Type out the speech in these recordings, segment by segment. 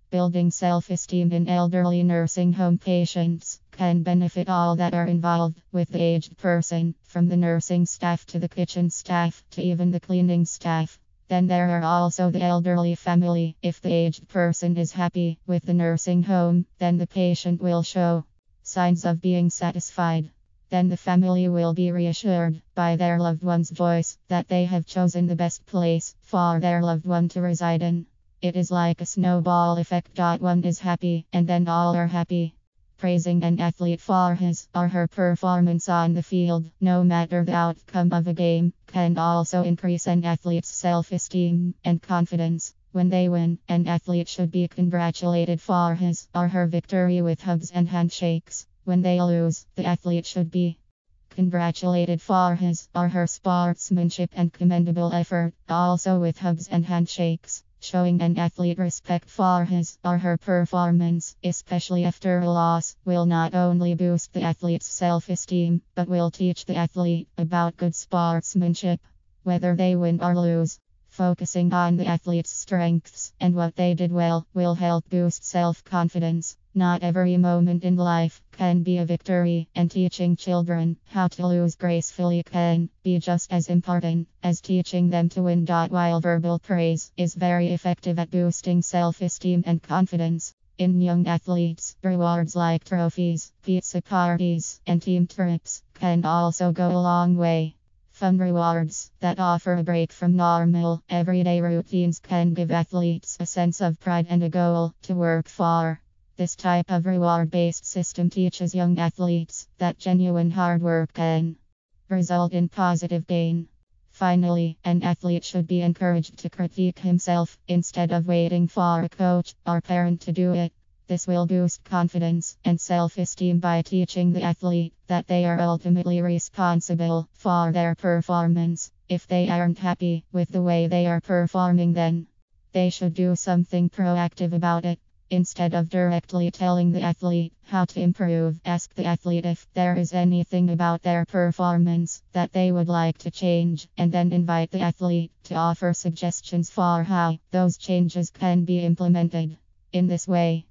Building self-esteem in elderly nursing home patients can benefit all that are involved with the aged person, from the nursing staff to the kitchen staff to even the cleaning staff. Then there are also the elderly family. If the aged person is happy with the nursing home, then the patient will show signs of being satisfied. Then the family will be reassured by their loved one's voice that they have chosen the best place for their loved one to reside in. It is like a snowball effect. One is happy, and then all are happy. Praising an athlete for his or her performance on the field, no matter the outcome of a game, can also increase an athlete's self-esteem and confidence. When they win, an athlete should be congratulated for his or her victory with hugs and handshakes. When they lose, the athlete should be congratulated for his or her sportsmanship and commendable effort, also with hugs and handshakes. Showing an athlete respect for his or her performance, especially after a loss, will not only boost the athlete's self-esteem, but will teach the athlete about good sportsmanship. Whether they win or lose, focusing on the athlete's strengths and what they did well will help boost self-confidence. Not every moment in life can be a victory, and teaching children how to lose gracefully can be just as important as teaching them to win. While verbal praise is very effective at boosting self-esteem and confidence in young athletes, rewards like trophies, pizza parties, and team trips can also go a long way. Fun rewards that offer a break from normal, everyday routines can give athletes a sense of pride and a goal to work for. This type of reward-based system teaches young athletes that genuine hard work can result in positive gain. Finally, an athlete should be encouraged to critique himself instead of waiting for a coach or parent to do it. This will boost confidence and self-esteem by teaching the athlete that they are ultimately responsible for their performance. If they aren't happy with the way they are performing, then they should do something proactive about it. Instead of directly telling the athlete how to improve, ask the athlete if there is anything about their performance that they would like to change, and then invite the athlete to offer suggestions for how those changes can be implemented. In this way,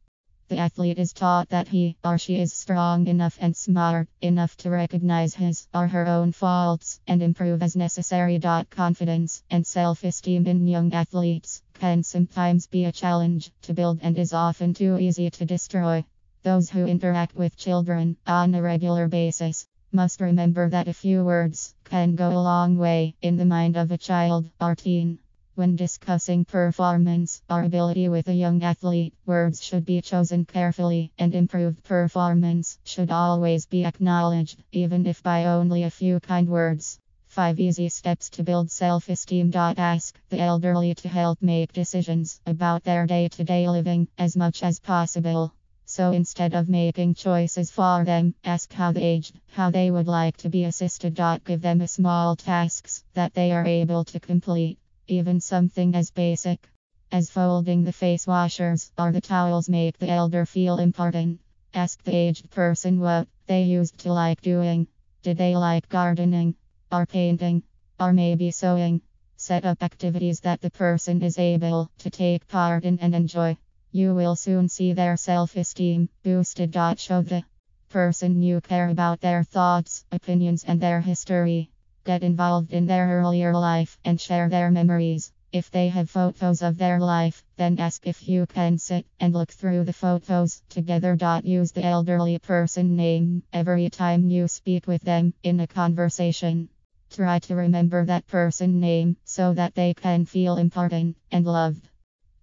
the athlete is taught that he or she is strong enough and smart enough to recognize his or her own faults and improve as necessary. Confidence and self-esteem in young athletes can sometimes be a challenge to build and is often too easy to destroy. Those who interact with children on a regular basis must remember that a few words can go a long way in the mind of a child or teen. When discussing performance or ability with a young athlete, words should be chosen carefully, and improved performance should always be acknowledged, even if by only a few kind words. 5 easy steps to build self-esteem. Ask the elderly to help make decisions about their day-to-day living as much as possible. So instead of making choices for them, ask how the aged, how they would like to be assisted. Give them a small tasks that they are able to complete. Even something as basic as folding the face washers or the towels make the elder feel important. Ask the aged person what they used to like doing. Did they like gardening, or painting, or maybe sewing? Set up activities that the person is able to take part in and enjoy. You will soon see their self-esteem boosted. Show the person you care about their thoughts, opinions, and their history. Get involved in their earlier life and share their memories. If they have photos of their life, then ask if you can sit and look through the photos together. Use the elderly person name every time you speak with them in a conversation. Try to remember that person name so that they can feel important and loved.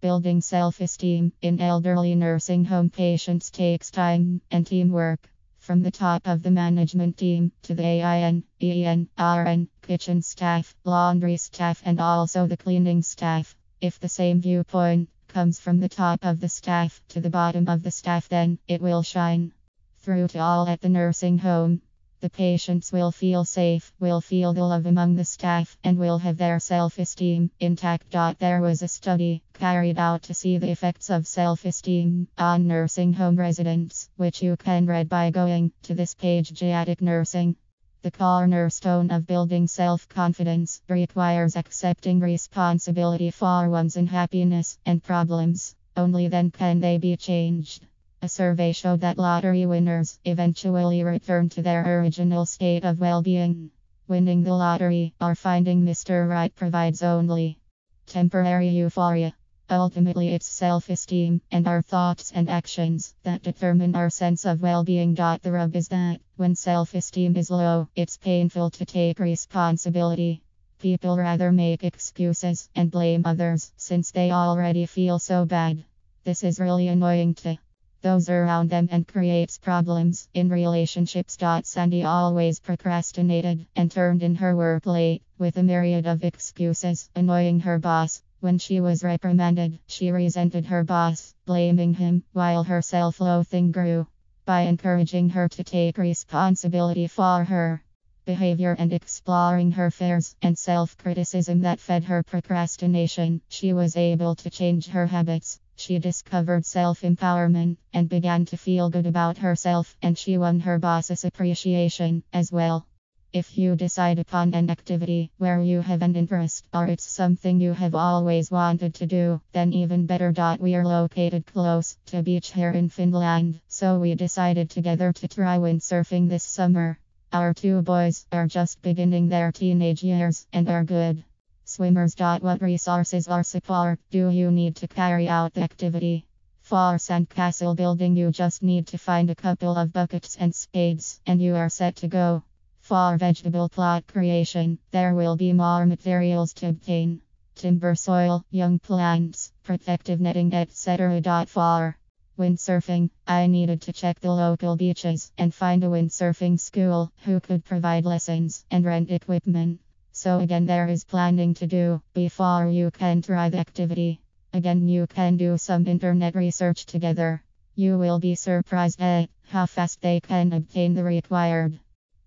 Building self-esteem in elderly nursing home patients takes time and teamwork. From the top of the management team to the AIN, EN, RN, kitchen staff, laundry staff, and also the cleaning staff. If the same viewpoint comes from the top of the staff to the bottom of the staff, then it will shine through to all at the nursing home. The patients will feel safe, will feel the love among the staff, and will have their self-esteem intact. There was a study carried out to see the effects of self-esteem on nursing home residents, which you can read by going to this page. Geriatric nursing. The cornerstone of building self-confidence requires accepting responsibility for one's own happiness and problems. Only then can they be changed. A survey showed that lottery winners eventually return to their original state of well being. Winning the lottery or finding Mr. Right provides only temporary euphoria. Ultimately, it's self esteem and our thoughts and actions that determine our sense of well being. The rub is that when self esteem is low, it's painful to take responsibility. People rather make excuses and blame others since they already feel so bad. This is really annoying to those around them and creates problems in relationships. Sandy always procrastinated and turned in her work late with a myriad of excuses, annoying her boss. When she was reprimanded, she resented her boss, blaming him, while her self-loathing grew. By encouraging her to take responsibility for her behavior and exploring her fears and self-criticism that fed her procrastination, she was able to change her habits. She discovered self-empowerment and began to feel good about herself, and she won her boss's appreciation as well. If you decide upon an activity where you have an interest or it's something you have always wanted to do, then even better. We are located close to a beach here in Finland, so we decided together to try windsurfing this summer. Our two boys are just beginning their teenage years and are good swimmers. What resources or support do you need to carry out the activity? For sandcastle building, you just need to find a couple of buckets and spades, and you are set to go. For vegetable plot creation, there will be more materials to obtain: timber, soil, young plants, protective netting, etc. For windsurfing, I needed to check the local beaches and find a windsurfing school who could provide lessons and rent equipment. So again, there is planning to do before you can try the activity. Again, you can do some internet research together. You will be surprised at how fast they can obtain the required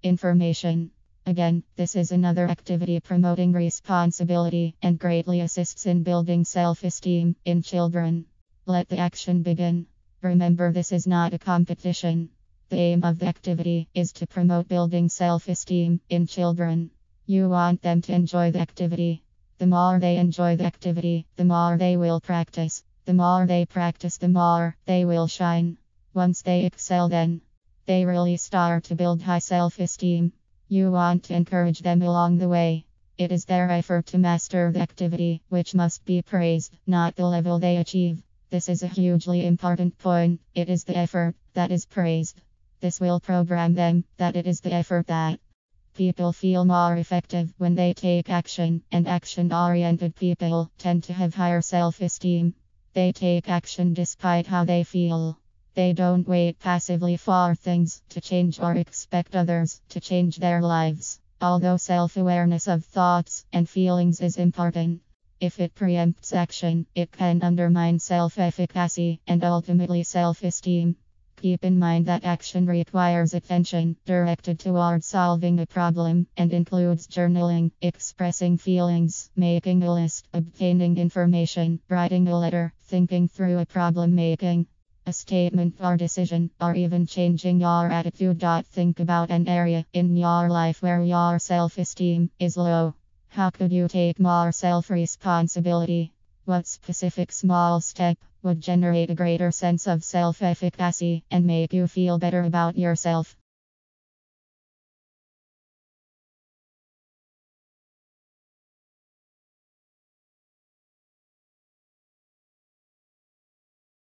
information. Again, this is another activity promoting responsibility and greatly assists in building self-esteem in children. Let the action begin. Remember, this is not a competition. The aim of the activity is to promote building self-esteem in children. You want them to enjoy the activity. The more they enjoy the activity, the more they will practice. The more they practice, the more they will shine. Once they excel, then they really start to build high self-esteem. You want to encourage them along the way. It is their effort to master the activity which must be praised, not the level they achieve. This is a hugely important point. It is the effort that is praised. This will program them that it is the effort that people feel more effective when they take action, and action-oriented people tend to have higher self-esteem. They take action despite how they feel. They don't wait passively for things to change or expect others to change their lives. Although self-awareness of thoughts and feelings is important, if it preempts action, it can undermine self-efficacy and ultimately self-esteem. Keep in mind that action requires attention directed towards solving a problem and includes journaling, expressing feelings, making a list, obtaining information, writing a letter, thinking through a problem, making a statement or decision, or even changing your attitude. Think about an area in your life where your self-esteem is low. How could you take more self-responsibility? What specific small step would generate a greater sense of self-efficacy and make you feel better about yourself?